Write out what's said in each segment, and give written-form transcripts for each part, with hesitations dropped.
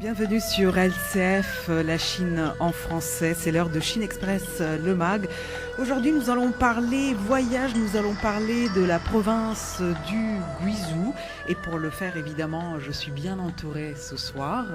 Bienvenue sur LCF, la Chine en français. C'est l'heure de Chine Express, le MAG. Aujourd'hui, nous allons parler voyage, nous allons parler de la province du Guizhou. Et pour le faire, évidemment, je suis bien entourée ce soir.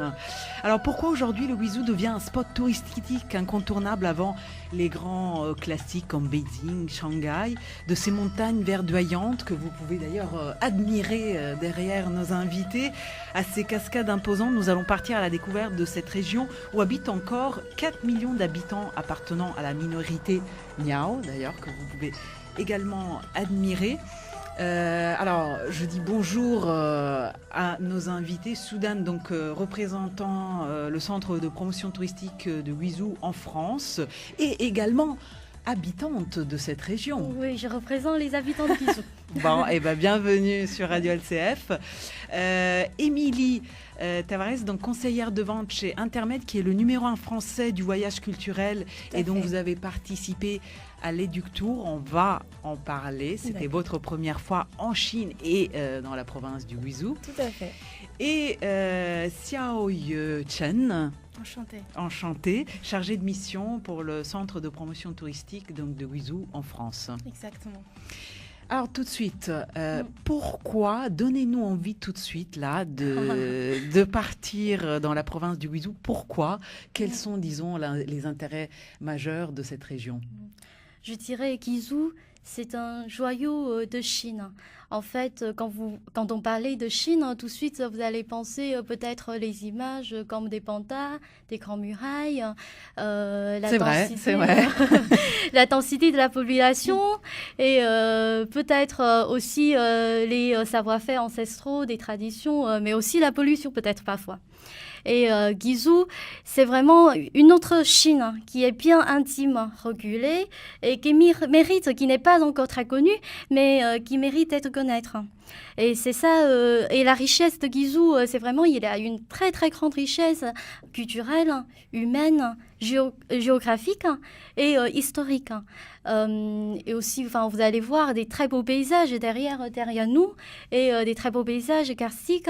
Alors, pourquoi aujourd'hui le Guizhou devient un spot touristique incontournable avant les grands classiques comme Beijing, Shanghai, de ces montagnes verdoyantes que vous pouvez d'ailleurs admirer derrière nos invités, à ces cascades imposantes. Nous allons partir à la découverte de cette région où habitent encore 4 millions d'habitants appartenant à la minorité Miao, d'ailleurs, que vous pouvez également admirer. Alors, je dis bonjour à nos invités. Soudan, donc représentant le centre de promotion touristique de Guizhou en France, et également habitante de cette région. Oui, je représente les habitants de Guizhou. Bon, et ben bienvenue sur Radio LCF. Émilie Tavares, donc conseillère de vente chez Intermed, qui est le numéro 1 français du voyage culturel, et dont vous avez participé à l'Educ-Tour. On va en parler. C'était votre première fois en Chine et dans la province du Guizhou. Tout à fait. Et Xiao Ye Chen. Enchantée, chargée de mission pour le centre de promotion touristique donc, de Guizhou en France. Exactement. Alors tout de suite, pourquoi, donnez-nous envie tout de suite là de partir dans la province du Guizhou. Pourquoi? Quels sont, disons, les intérêts majeurs de cette région? Je dirais Guizhou, c'est un joyau de Chine. En fait, quand on parlait de Chine, tout de suite, vous allez penser peut-être les images comme des pandas, des grandes murailles, c'est vrai. La densité de la population et peut-être aussi les savoir-faire ancestraux, des traditions, mais aussi la pollution peut-être parfois. Et Guizhou, c'est vraiment une autre Chine qui est bien intime, reculée et qui mérite, qui n'est pas encore très connue, mais qui mérite d'être connaître. Et c'est ça, et la richesse de Guizhou, c'est vraiment, il a une très très grande richesse culturelle, humaine, géographique et historique. Et aussi, vous allez voir des très beaux paysages derrière nous, et des très beaux paysages karstiques,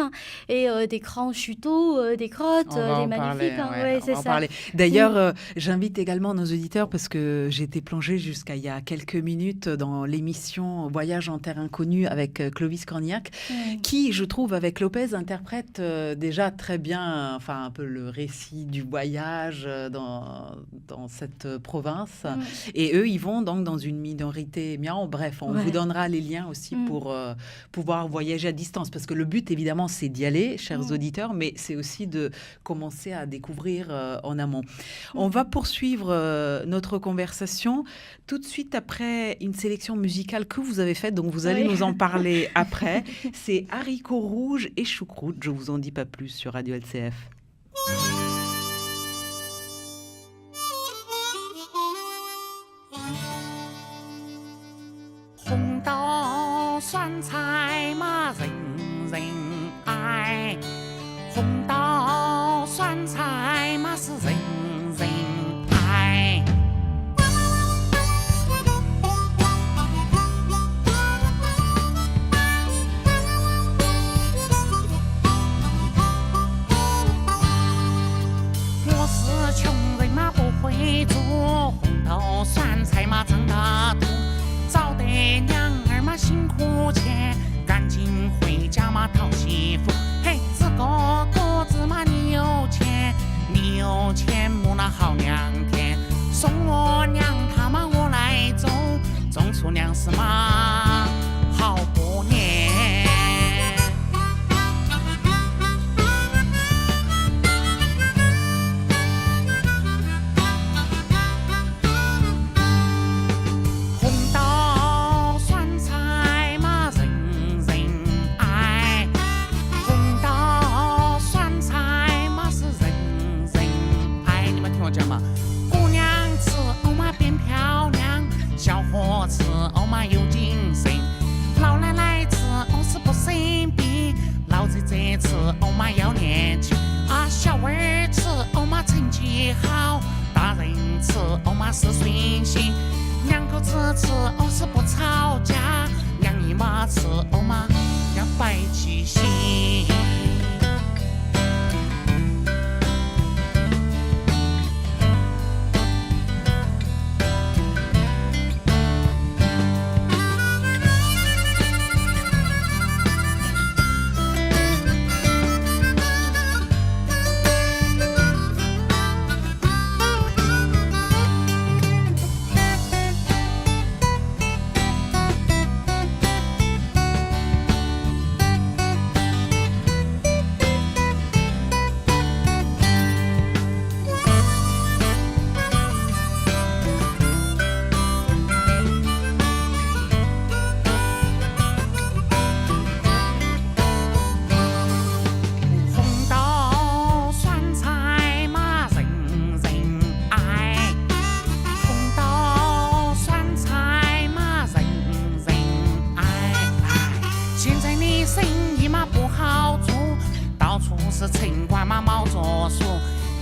et des grands châteaux, des grottes, des magnifiques. C'est ça. D'ailleurs, j'invite également nos auditeurs, parce que j'ai été plongée jusqu'à il y a quelques minutes dans l'émission Voyage en terre inconnue avec Clovis Cornillac, qui, je trouve, avec Lopez, interprète déjà très bien, un peu le récit du voyage dans cette province. Et eux, ils vont donc dans une minorité miao. Bref, on vous donnera les liens aussi pour pouvoir voyager à distance. Parce que le but, évidemment, c'est d'y aller, chers auditeurs, mais c'est aussi de commencer à découvrir en amont. On va poursuivre notre conversation tout de suite après une sélection musicale que vous avez faite, donc vous allez nous en parler après. C'est Haricots rouges et choucroute. Je vous en dis pas plus sur Radio LCF. 红豆酸菜嘛，人人爱。红豆酸菜嘛是人人爱。我是穷人嘛，不会做红豆酸菜嘛，长大肚。 找得娘儿嘛辛苦钱，赶紧回家嘛讨媳妇。嘿，子哥哥子嘛你有钱，你有钱木那好两天，送我娘她嘛我来种，种出粮食嘛好过年。 是随性，两口子吃哦是不吵架，两姨妈吃哦嘛要摆起心。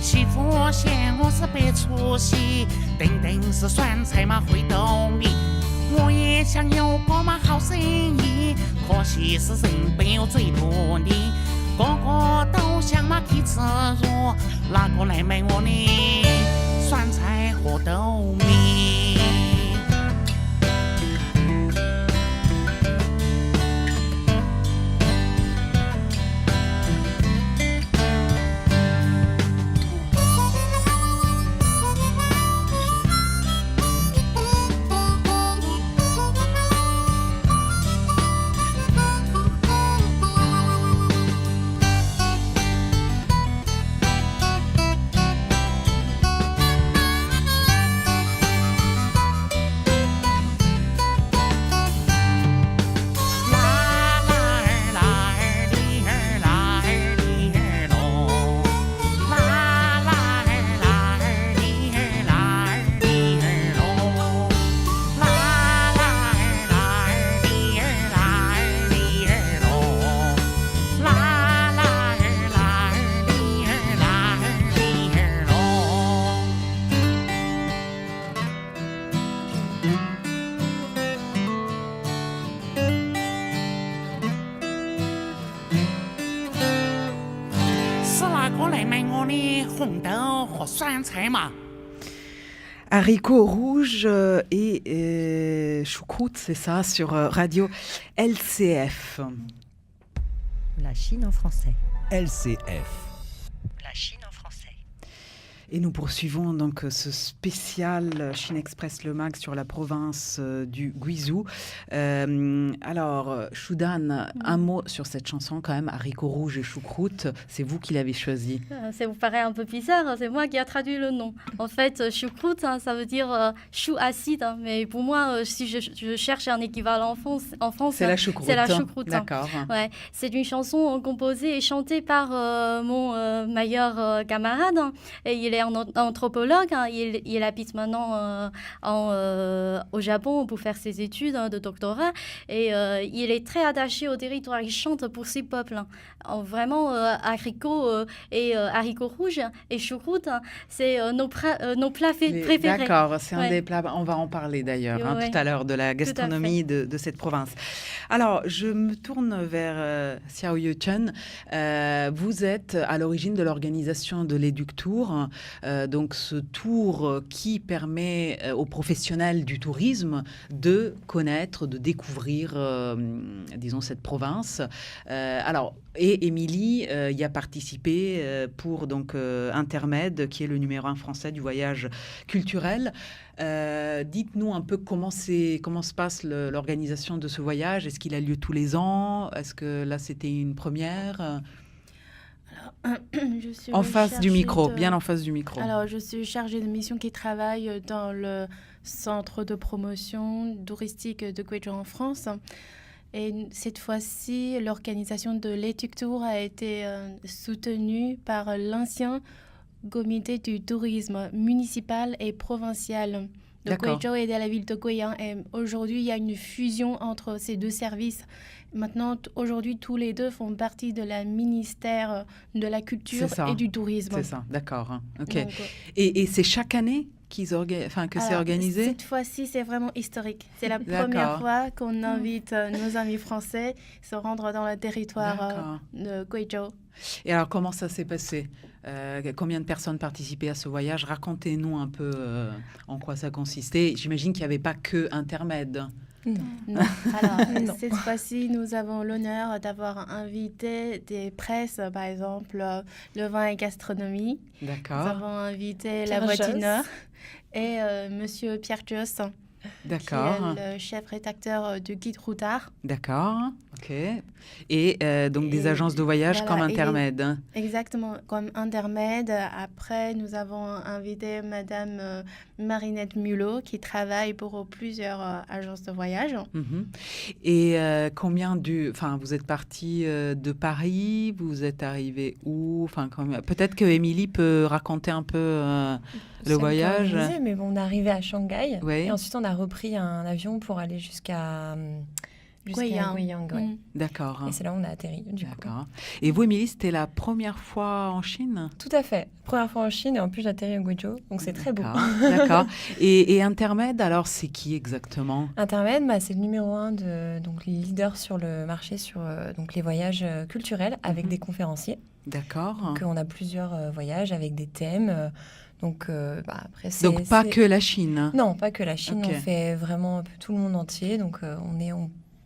媳妇嫌我是别出息，定定是酸菜嘛会斗米。我也想有个嘛好生意，可惜是人没有最努力。个个都想嘛去自如，哪个来买我的酸菜和豆米？Haricots rouges et choucroute, c'est ça, sur radio LCF. La Chine en français. LCF. La Chine en français. Et nous poursuivons donc ce spécial Chine Express Le Mag sur la province du Guizhou. Alors, Shudan, un mot sur cette chanson quand même, Haricots rouges et choucroute, c'est vous qui l'avez choisi. Ça vous paraît un peu bizarre, c'est moi qui ai traduit le nom. En fait, choucroute, ça veut dire chou acide, mais pour moi, si je cherche un équivalent en France, c'est la choucroute. C'est la choucroute. D'accord. Ouais, c'est une chanson composée et chantée par mon meilleur camarade, et il est anthropologue, il habite maintenant au Japon pour faire ses études de doctorat, et il est très attaché au territoire, il chante pour ses peuples. Vraiment, haricots rouges et choucroute, c'est nos plats préférés. D'accord, c'est un des plats, on va en parler d'ailleurs tout à l'heure, de la gastronomie de cette province. Alors, je me tourne vers Xiao Yuchen. Vous êtes à l'origine de l'organisation de l'Eductour, donc ce tour qui permet aux professionnels du tourisme de connaître, de découvrir, disons, cette province. Alors, et Émilie y a participé pour donc Intermède, qui est le numéro 1 français du voyage culturel. Dites-nous un peu comment se passe l'organisation de ce voyage. Est-ce qu'il a lieu tous les ans? Est-ce que là, c'était une première? Je suis en face du micro, bien en face du micro. Alors, je suis chargée de mission qui travaille dans le centre de promotion touristique de Guizhou en France. Et cette fois-ci, l'organisation de l'Eductour a été soutenue par l'ancien comité du tourisme municipal et provincial de Guizhou et de la ville de Guiyang. Et aujourd'hui, il y a une fusion entre ces deux services. Maintenant, aujourd'hui, tous les deux font partie de la ministère de la Culture et du Tourisme. C'est ça, d'accord. Ok. Donc, et c'est chaque année que c'est organisé? Cette fois-ci, c'est vraiment historique. C'est la première fois qu'on invite nos amis français se rendre dans le territoire de Guizhou. Et alors, comment ça s'est passé? Combien de personnes participaient à ce voyage? Racontez-nous un peu en quoi ça consistait. J'imagine qu'il n'y avait pas que Intermède. Non. Alors, cette fois-ci, nous avons l'honneur d'avoir invité des presses, par exemple, Le Vin et Gastronomie. D'accord. Nous avons invité La Voix du Nord et Monsieur Pierre Joss, d'accord, qui est le chef rédacteur du Guide Routard. D'accord, ok. Et donc des agences de voyage comme Intermède. Exactement, comme Intermède. Après, nous avons invité Madame Marinette Mulot, qui travaille pour plusieurs agences de voyage. Mm-hmm. Et vous êtes parti de Paris, vous êtes arrivé où? Peut-être que Émilie peut raconter un peu le voyage. Mais bon, on est arrivé à Shanghai, oui. Et ensuite on a repris un avion pour aller jusqu'à jusqu'à Guiyang. Guiyang. Ouais. D'accord. Et c'est là où on a atterri, du coup. D'accord. Et vous, Émilie, c'était la première fois en Chine? Tout à fait. Première fois en Chine et en plus j'atterris au Guizhou, donc c'est très beau. D'accord. Et Intermed, alors c'est qui exactement? Intermed, c'est le numéro 1 donc les leaders sur le marché sur donc les voyages culturels avec des conférenciers. D'accord. Donc on a plusieurs voyages avec des thèmes. Donc après Donc pas que la Chine? Non, pas que la Chine. Ok. On fait vraiment un peu tout le monde entier. Donc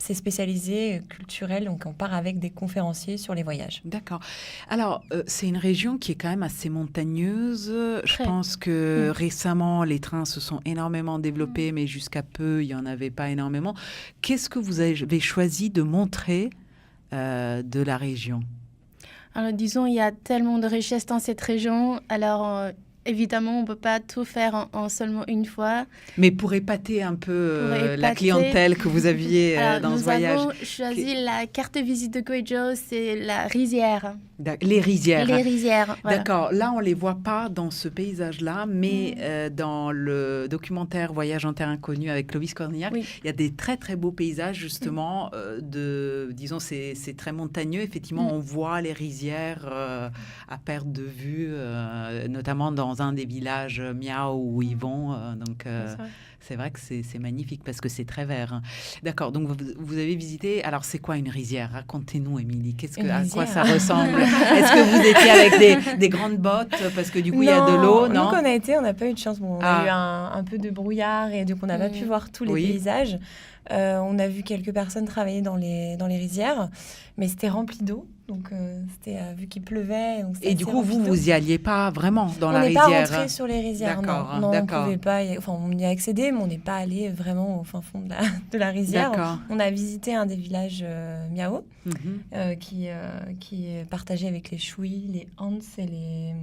c'est spécialisé culturel, donc on part avec des conférenciers sur les voyages. D'accord. Alors, c'est une région qui est quand même assez montagneuse. Je Très. pense que récemment, les trains se sont énormément développés, mais jusqu'à peu, il n'y en avait pas énormément. Qu'est-ce que vous avez choisi de montrer de la région? Alors disons, il y a tellement de richesses dans cette région. Alors évidemment, on ne peut pas tout faire en seulement une fois. Mais pour épater un peu Pour la épater. clientèle que vous aviez Alors, dans ce nous voyage. avons choisi la carte de visite de Guizhou, c'est la rizière. Les rizières. Les rizières. Voilà. D'accord. Là, on ne les voit pas dans ce paysage-là, mais dans le documentaire Voyage en terre inconnue avec Clovis Cornillac, Oui. il y a des très, très beaux paysages, justement, disons, c'est très montagneux. Effectivement, on voit les rizières à perte de vue, notamment dans un des villages Miao où ils vont. C'est vrai que c'est magnifique parce que c'est très vert. Hein. D'accord. Donc, vous avez visité. Alors, c'est quoi une rizière? Racontez-nous, Émilie. À quoi ça ressemble? Est-ce que vous étiez avec des grandes bottes? Parce que du coup, il y a de l'eau, non? Nous, quand on a été, on n'a pas eu de chance. Bon, on a eu un peu de brouillard et donc on n'a pas pu voir tous les paysages. On a vu quelques personnes travailler dans les rizières, mais c'était rempli d'eau. Donc, c'était vu qu'il pleuvait. Donc et du coup, vous y alliez pas vraiment dans la rizière? On n'est pas rentré sur les rizières, non. On pouvait pas. On y a accédé, mais on n'est pas allé vraiment au fin fond de la rizière. D'accord. On a visité un des villages Miao, qui est partagé avec les Shui, les Han et les...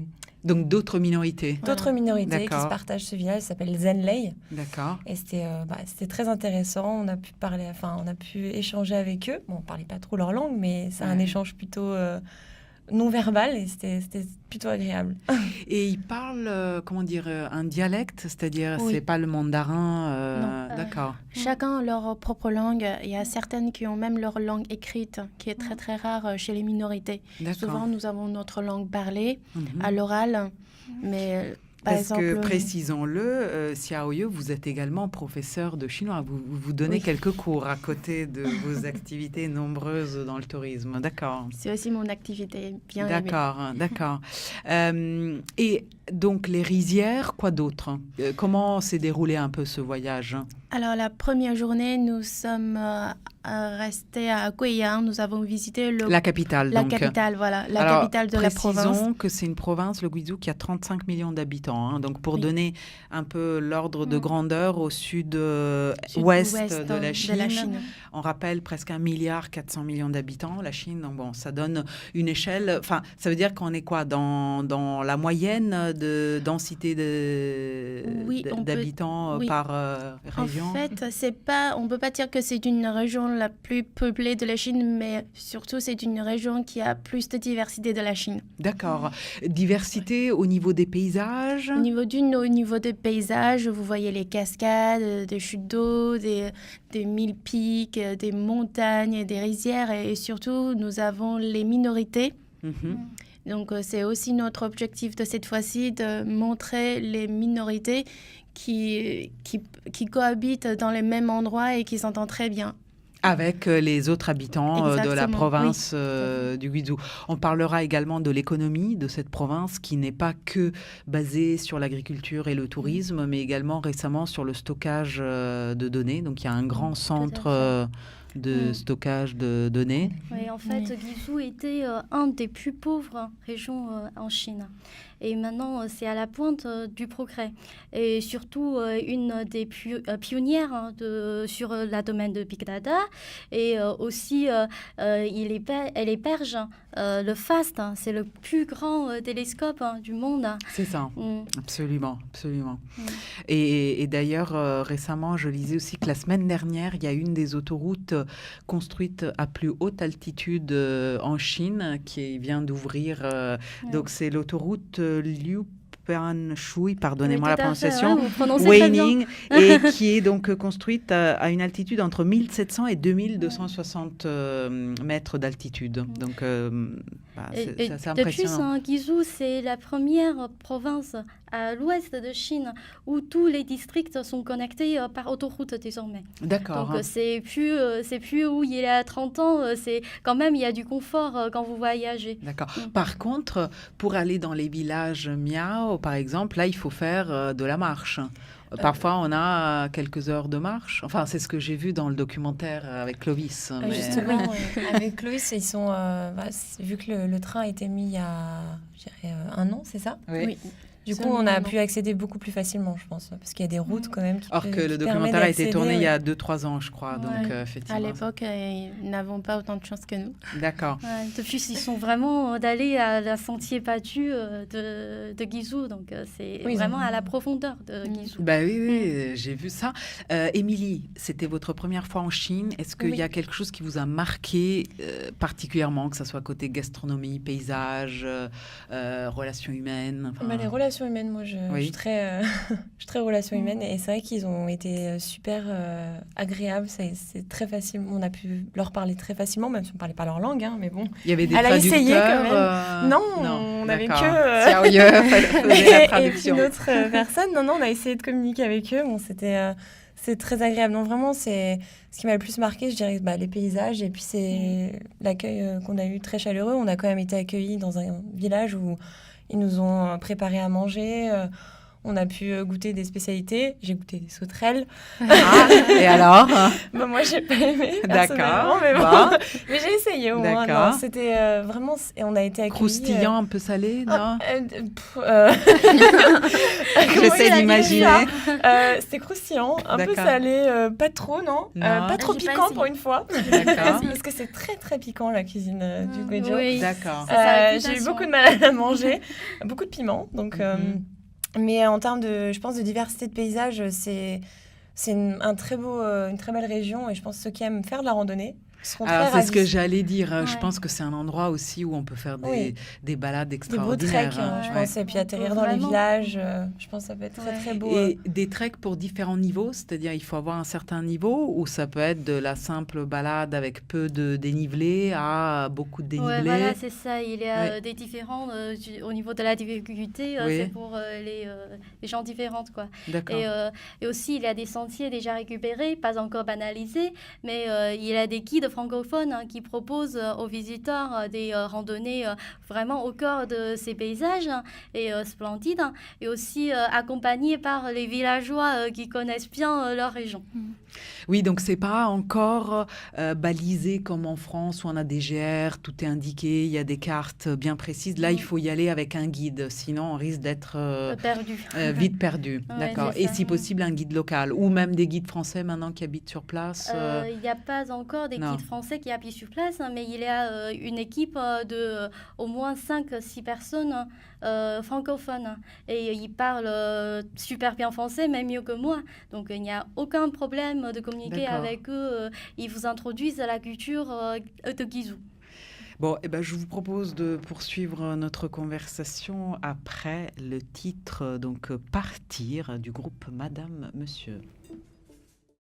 Donc d'autres minorités. D'autres minorités qui se partagent ce village, ça s'appelle Zenlei. D'accord. Et c'était très intéressant. On a pu on a pu échanger avec eux. Bon, on parlait pas trop leur langue, mais c'est un échange plutôt non verbal et c'était plutôt agréable. Et ils parlent, un dialecte, c'est-à-dire Oui. c'est pas le mandarin. Non. D'accord. Chacun a leur propre langue. Il y a certaines qui ont même leur langue écrite, qui est très très rare chez les minorités. Souvent, nous avons notre langue parlée à l'oral, mais par Parce exemple, que, précisons-le, Xiao Yu, vous êtes également professeur de chinois. Vous donnez quelques cours à côté de vos activités nombreuses dans le tourisme. D'accord. C'est aussi mon activité bien aimée. D'accord. Et donc, les rizières, quoi d'autre? Comment s'est déroulé un peu ce voyage? Alors, la première journée, nous sommes restés à Guiyang. Nous avons visité la capitale. La capitale, voilà. La capitale de la province. Précisons que c'est une province, le Guizhou, qui a 35 millions d'habitants. Hein. Donc, pour donner un peu l'ordre de grandeur au sud-ouest de la Chine, on rappelle presque 1,4 milliard d'habitants, la Chine. Donc, bon, ça donne une échelle... Enfin, ça veut dire qu'on est quoi? Dans la moyenne de densité d'habitants par région? En fait, on ne peut pas dire que c'est une région la plus peuplée de la Chine, mais surtout, c'est une région qui a plus de diversité de la Chine. D'accord. Diversité au niveau des paysages? Au niveau des paysages, vous voyez les cascades, des chutes d'eau, des mille pics, des montagnes, des rizières, et surtout, nous avons les minorités. Donc, c'est aussi notre objectif de cette fois-ci, de montrer les minorités qui cohabitent dans les mêmes endroits et qui s'entendent très bien. Avec les autres habitants de la province du Guizhou. On parlera également de l'économie de cette province qui n'est pas que basée sur l'agriculture et le tourisme, mais également récemment sur le stockage de données. Donc il y a un grand centre de stockage de données. Oui, en fait, Guizhou était un des plus pauvres régions en Chine. Et maintenant, c'est à la pointe du progrès. Et surtout, une des pionnières sur le domaine de Big Data. Et aussi, elle héberge le FAST. C'est le plus grand télescope du monde. C'est ça, absolument. Et d'ailleurs, récemment, je lisais aussi que la semaine dernière, il y a une des autoroutes construites à plus haute altitude en Chine qui vient d'ouvrir. Donc, c'est l'autoroute Teotihuacan, pardonnez-moi Oui, la tout à fait, prononciation, ouais, vous prononcez très bien. Waning, et qui est donc construite à une altitude entre 1700 et 2260 mètres d'altitude. Donc, c'est assez De plus, impressionnant. Guizhou, c'est la première province à l'ouest de Chine où tous les districts sont connectés par autoroute désormais. D'accord. Donc c'est plus où il y a 30 ans, c'est quand même il y a du confort quand vous voyagez. D'accord. Mm. Par contre, pour aller dans les villages Miao, par exemple, là, il faut faire de la marche. Parfois, on a quelques heures de marche. Enfin, c'est ce que j'ai vu dans le documentaire avec Clovis. Mais... Justement, avec Clovis, ils sont, vu que le train a été mis il y a, je dirais, 1 an, c'est ça? Oui. Du coup, on a pu accéder beaucoup plus facilement, je pense, parce qu'il y a des routes quand même qui Or que qui le permettent documentaire a été tourné il y d'accéder, a 2-3 ans, je crois. Ouais. Donc, effectivement. À l'époque, ils n'avaient pas autant de chance que nous. D'accord. Ouais, de plus, ils sont vraiment d'aller à la sentier battu de Guizhou, donc c'est Oui, ils vraiment ont- à la profondeur de Guizhou. Bah oui, j'ai vu ça. Émilie, c'était votre première fois en Chine. Est-ce qu'il y a quelque chose qui vous a marqué particulièrement, que ce soit côté gastronomie, paysage, relations humaines? Enfin... Les relations humaines, moi, je suis très, je suis très relations humaines, et c'est vrai qu'ils ont été super agréables. C'est très facile. On a pu leur parler très facilement, même si on ne parlait pas leur langue, hein, mais bon. Il y avait des Elle a traducteurs. essayé quand même. Non, on n'avait d'accord. que... Xiao Ye faisait la et puis traduction. une autre personne. Non, on a essayé de communiquer avec eux. Bon, c'est très agréable. Donc vraiment, c'est ce qui m'a le plus marqué, je dirais, les paysages. Et puis c'est l'accueil qu'on a eu très chaleureux. On a quand même été accueillis dans un village où ils nous ont préparé à manger. On a pu goûter des spécialités. J'ai goûté des sauterelles. Ah, et alors? Moi, j'ai pas aimé. D'accord. personnellement, Mais, bon. Bon. Mais j'ai essayé au moins. D'accord. Non, c'était vraiment... Et on a été accueillis... Croustillant, un peu salé, non? J'essaie d'imaginer. C'était croustillant, un peu D'accord. salé, pas trop, non, Non. pas trop J'ai pas piquant essayé. pour une fois. D'accord. Parce que c'est très très piquant la cuisine du Guizhou. Oui. D'accord. C'est sa J'ai eu réputation. beaucoup de mal à manger, beaucoup de piment. Donc, Mhm. mais en termes de, je pense, de diversité de paysages, c'est une très belle région, et je pense que ceux qui aiment faire de la randonnée seront Alors, très c'est ce que ravis. j'allais dire. Je Ouais. pense que c'est un endroit aussi où on peut faire Oui. des balades Des beaux extraordinaires. treks, hein. je Ouais. pense, et puis atterrir dans les Vraiment. villages, je pense que ça peut être très Ouais. très beau. Et des treks pour différents niveaux, c'est-à-dire il faut avoir un certain niveau, ou ça peut être de la simple balade avec peu de dénivelé à beaucoup de Ouais, dénivelé. voilà, c'est ça. Il y a Ouais. des différents au niveau de la difficulté. Oui. C'est pour les gens différentes, quoi. D'accord. Et aussi, il y a des sentiers déjà récupérés, pas encore banalisés, mais il y a des guides francophones qui proposent aux visiteurs des randonnées vraiment au cœur de ces paysages et splendides, et aussi accompagnés par les villageois qui connaissent bien leur région. Oui, donc c'est pas encore balisé comme en France où on a des GR, tout est indiqué, il y a des cartes bien précises. Là, il faut y aller avec un guide, sinon on risque d'être Perdu. vite perdu. Ouais, D'accord. c'est Et ça. si possible, un guide local ou même des guides français maintenant qui habitent sur place. Il n'y a pas encore des non. guides français qui habitent sur place, mais il y a une équipe de au moins 5-6 personnes francophones. Et ils parlent super bien français, même mieux que moi. Donc il n'y a aucun problème de communiquer D'accord. avec eux. Ils vous introduisent à la culture de Guizhou. Bon, eh ben, je vous propose de poursuivre notre conversation après le titre, donc Partir, du groupe Madame, Monsieur.